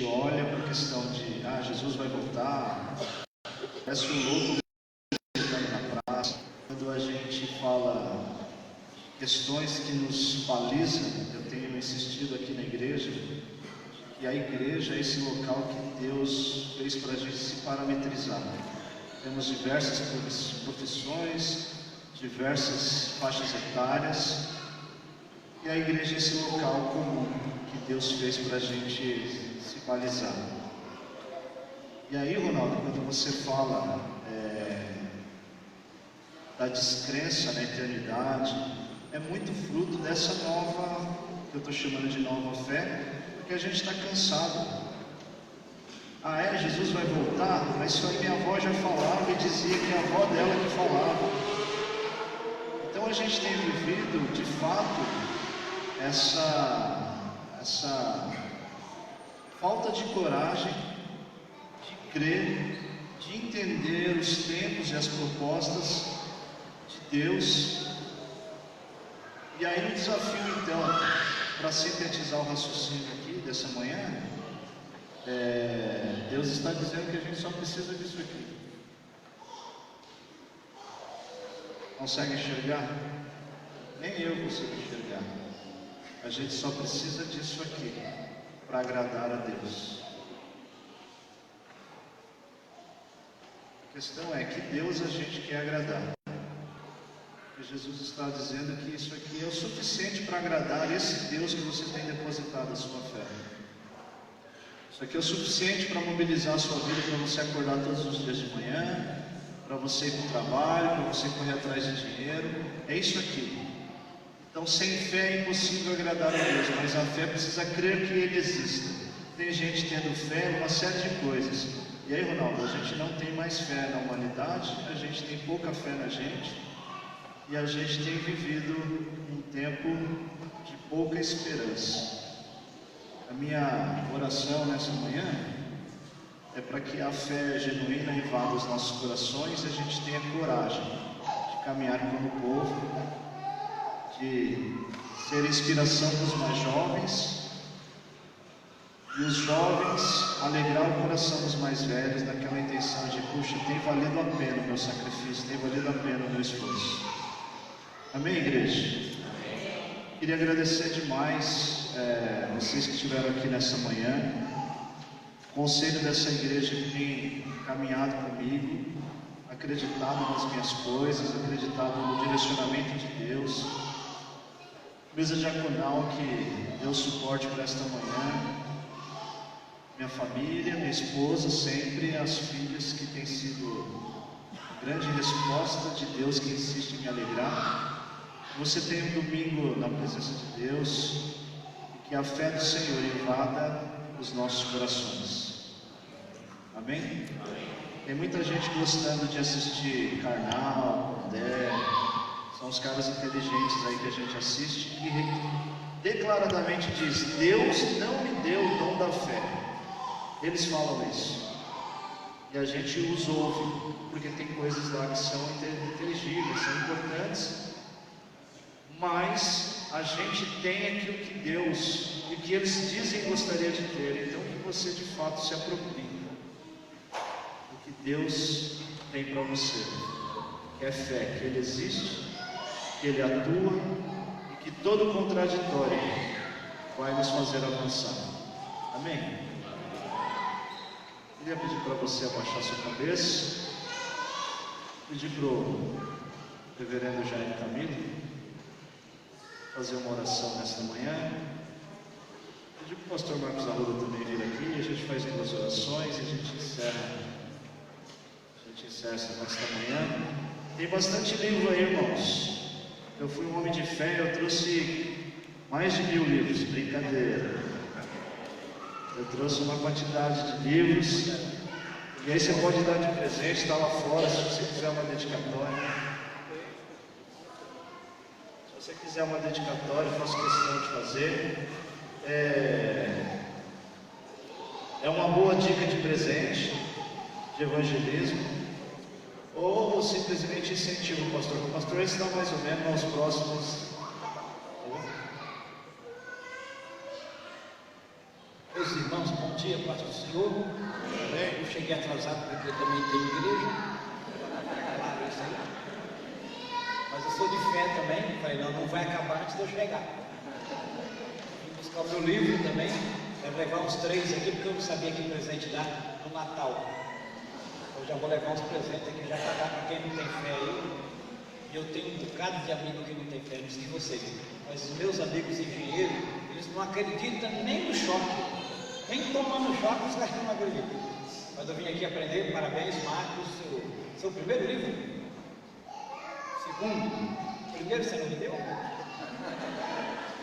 olha para a questão de Jesus vai voltar, parece um louco na praça. Quando a gente fala questões que nos balizam, eu tenho insistido aqui na igreja, que a igreja é esse local que Deus fez para a gente se parametrizar. Temos diversas profissões, diversas faixas etárias, e a igreja é esse local comum que Deus fez para a gente se balizar. E aí, Ronaldo, quando você fala da descrença na eternidade, é muito fruto dessa nova, que eu estou chamando de nova fé, porque a gente está cansado. Jesus vai voltar? Mas isso aí minha avó já falava e dizia que a avó dela que falava. Então a gente tem vivido, de fato, essa falta de coragem, de crer, de entender os tempos e as propostas de Deus. E aí o desafio, então, para sintetizar o raciocínio aqui dessa manhã, Deus está dizendo que a gente só precisa disso aqui. Consegue enxergar? Nem eu consigo enxergar. A gente só precisa disso aqui para agradar a Deus. A questão é que Deus a gente quer agradar. E Jesus está dizendo que isso aqui é o suficiente para agradar esse Deus que você tem depositado a sua fé. Isso aqui é o suficiente para mobilizar a sua vida, para você acordar todos os dias de manhã, para você ir para o trabalho, para você correr atrás de dinheiro. É isso aqui. Então, sem fé é impossível agradar a Deus, mas a fé precisa crer que Ele exista. Tem gente tendo fé em uma série de coisas. E aí, Ronaldo, a gente não tem mais fé na humanidade, a gente tem pouca fé na gente, e a gente tem vivido um tempo de pouca esperança. A minha oração nessa manhã é para que a fé genuína invada os nossos corações e a gente tenha coragem de caminhar como povo, de ser inspiração para os mais jovens, e os jovens alegrar o coração dos mais velhos naquela intenção de: puxa, tem valido a pena o meu sacrifício, tem valido a pena o meu esforço. Amém, igreja? Queria agradecer demais vocês que estiveram aqui nessa manhã, o conselho dessa igreja que tem caminhado comigo, acreditado nas minhas coisas, acreditado no direcionamento de Deus, mesa diaconal que deu suporte para esta manhã, minha família, minha esposa, sempre as filhas que têm sido a grande resposta de Deus que insiste em me alegrar. Você tem um domingo na presença de Deus e que a fé do Senhor invada os nossos corações. Amém? Amém. Tem muita gente gostando de assistir Karnal, Pondé, são os caras inteligentes aí que a gente assiste, que declaradamente diz: Deus não me deu o dom da fé. Eles falam isso. E a gente os ouve, porque tem coisas lá que são inteligíveis, são importantes. Mas a gente tem aquilo que Deus e que eles dizem gostaria de ter. Então que você de fato se aproprie do que Deus tem para você, que é fé, que Ele existe, que Ele atua e que todo contraditório vai nos fazer avançar. Amém? Queria pedir para você abaixar sua cabeça, pedir para o reverendo Jair Camilo fazer uma oração nesta manhã. Pedir para o pastor Marcos Arruda também vir aqui, a gente faz duas orações e a gente encerra esta manhã. Tem bastante livro aí, irmãos. Eu fui um homem de fé, eu trouxe mais de 1000 livros, brincadeira. Eu trouxe uma quantidade de livros, e aí você pode dar de presente, está lá fora, se você quiser uma dedicatória. Se você quiser uma dedicatória, eu faço questão de fazer. É uma boa dica de presente, de evangelismo, ou simplesmente incentivo o pastor. O pastor está mais ou menos aos próximos. Meus irmãos, bom dia, paz do Senhor. Eu cheguei atrasado porque eu também tenho igreja. Mas eu sou de fé também, falei, não vai acabar antes de eu chegar. Vim buscar o meu livro também, deve levar uns 3 aqui, porque eu não sabia que presente dar no Natal. Eu já vou levar uns presentes aqui já para dar para quem não tem fé aí. E eu tenho um bocado de amigo que não tem fé, não sei vocês. Mas os meus amigos engenheiros, eles não acreditam nem no choque. Nem tomando choque, os caras não acreditam. Mas eu vim aqui aprender, parabéns, Marcos, seu primeiro livro? Segundo? Primeiro você não me deu?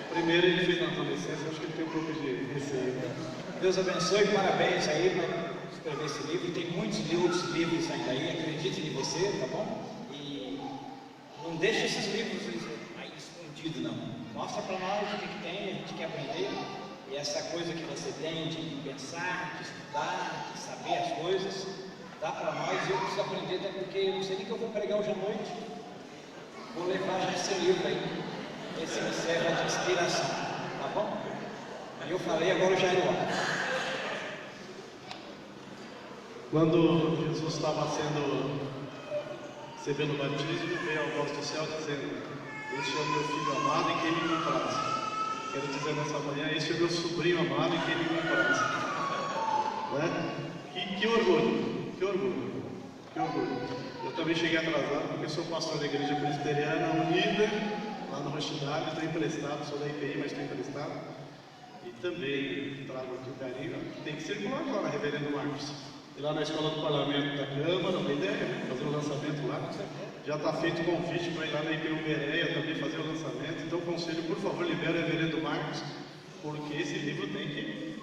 O primeiro ele fez na adolescência, acho que ele tem um pouco de receio. Deus abençoe, parabéns aí para escrever esse livro. Tem muitos outros livros ainda aí, acredite em você, tá bom? E não deixe esses livros aí escondidos, não. Mostra para nós o que tem, a gente quer aprender. E essa coisa que você tem de pensar, de estudar, de saber as coisas, dá para nós. E eu preciso aprender, até porque eu não sei nem que eu vou pregar hoje à noite. Vou levar já esse livro aí. Esse me serve de inspiração, tá bom? Eu falei, agora eu já era o ar. Quando Jesus estava recebendo o batismo, veio a voz do céu dizendo: este é o meu filho amado em quem me compraz. Quero dizer nessa manhã, este é o meu sobrinho amado em quem me compraz. Né? Que orgulho, que orgulho, que orgulho. Eu também cheguei atrasado porque sou pastor da Igreja Presbiteriana Unida, lá no Rochidale, estou emprestado, sou da IPI, mas estou emprestado. E também trago aqui o carinho, tem que circular lá na Reverendo Marcos. E lá na Escola do Parlamento da Câmara, uma ideia, fazer o lançamento lá. Já está feito o convite para ir lá na IPU Bereia também fazer o lançamento. Então, conselho, por favor, libere o Reverendo Marcos, porque esse livro tem que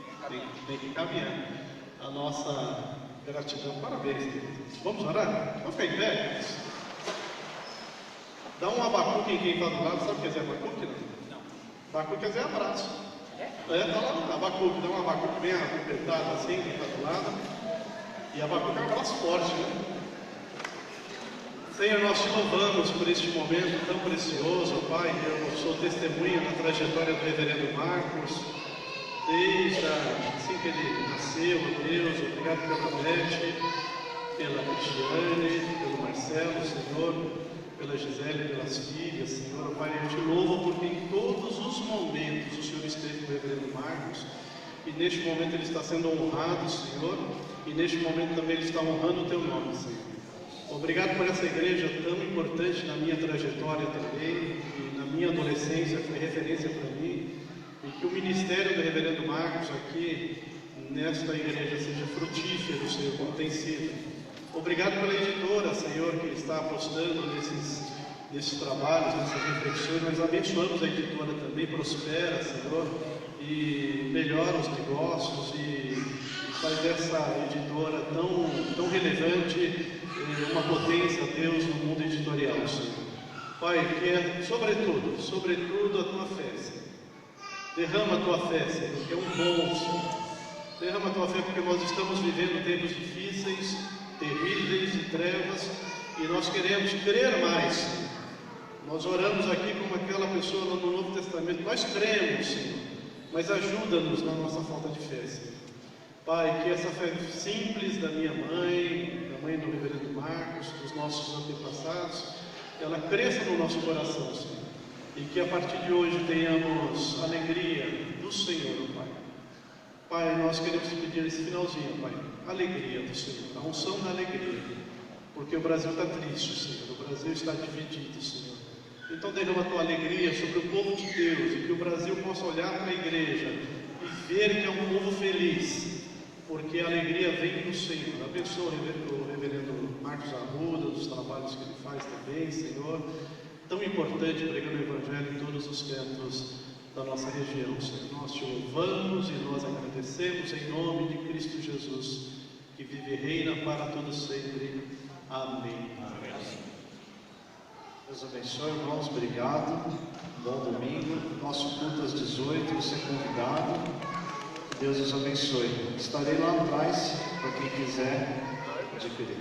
caminhar. A nossa gratidão, parabéns, queridos. Vamos orar? Vamos ficar em pé? Dá um abacuque em quem está do lado, sabe o que é abacuque? Não. Abacuque quer dizer abraço. Tá lá, abacuque, dá um abacuque bem apertado assim, quem está do lado. E Abacuque é um abraço forte, né? Senhor, nós te louvamos por este momento tão precioso, Pai. Eu sou testemunha da trajetória do Reverendo Marcos, desde assim que ele nasceu, Deus. Obrigado pela Beth, pela Cristiane, pelo Marcelo, Senhor, pela Gisele, pelas filhas, Senhor. Pai, eu te louvo porque em todos os momentos o Senhor esteve com o Reverendo Marcos. E neste momento ele está sendo honrado, Senhor. E neste momento também ele está honrando o teu nome, Senhor. Obrigado por essa igreja tão importante na minha trajetória também. E na minha adolescência foi referência para mim. E que o ministério do Reverendo Marcos aqui, nesta igreja, seja frutífero, Senhor, como tem sido. Obrigado pela editora, Senhor, que está apostando nesses trabalhos, nessas reflexões. Nós abençoamos a editora também, prospera, Senhor, e melhora os negócios e faz dessa editora tão relevante, uma potência, Deus, no mundo editorial, Senhor. Pai, que é, sobretudo, a tua fé, Senhor. Derrama a tua fé, Senhor, que é um bom, Senhor. Derrama a tua fé, porque nós estamos vivendo tempos difíceis, terríveis e trevas, e nós queremos crer mais, Senhor. Nós oramos aqui como aquela pessoa no Novo Testamento. Nós cremos, Senhor, mas ajuda-nos na nossa falta de fé, Senhor. Pai, que essa fé simples da minha mãe, da mãe do Reverendo Marcos, dos nossos antepassados, ela cresça no nosso coração, Senhor. E que a partir de hoje tenhamos alegria do Senhor, Pai. Pai, nós queremos pedir esse finalzinho, Pai, alegria do Senhor, a unção da alegria. Porque o Brasil está triste, Senhor, o Brasil está dividido, Senhor. Então derrama a tua alegria sobre o povo de Deus, e que o Brasil possa olhar para a igreja e ver que é um povo feliz, porque a alegria vem do Senhor. Abençoa o Reverendo Marcos Arruda, dos trabalhos que ele faz também, Senhor. Tão importante pregando o Evangelho em todos os cantos da nossa região, Senhor. Nós te louvamos e nós agradecemos em nome de Cristo Jesus, que vive e reina para todos sempre. Amém. Deus abençoe, irmãos. Obrigado. Bom domingo. Nosso culto às 18, você é convidado. Deus os abençoe. Estarei lá atrás para quem quiser adquirir.